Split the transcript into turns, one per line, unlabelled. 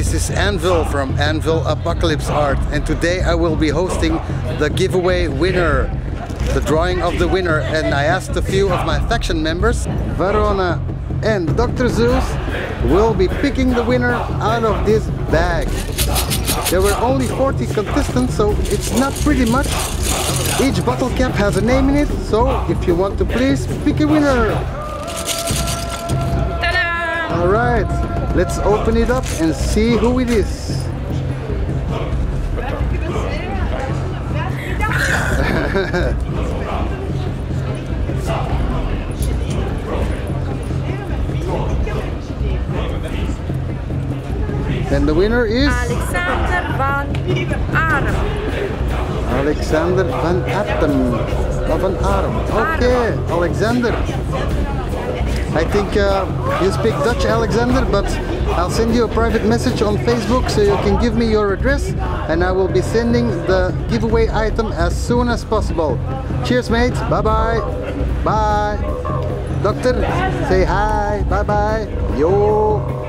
this is Anvil from Anvil Apocalypse Art, and today I will be hosting the giveaway winner, the drawing of the winner, and I asked a few of my faction members, Verona and Dr. Zeus, will be picking the winner out of this bag. There were only 40 contestants, so it's not pretty much. Each bottle cap has a name in it, so if you want to, please pick a winner. Alright, let's open it up and see who it is. And the winner is
Alexander van Arm.
Alexander van Atem. Van Arm. Okay, Alexander. I think you speak Dutch, Alexander, but I'll send you a private message on Facebook so you can give me your address, and I will be sending the giveaway item as soon as possible. Cheers, mates. Bye-bye. Bye. Doctor, say hi. Bye-bye. Yo.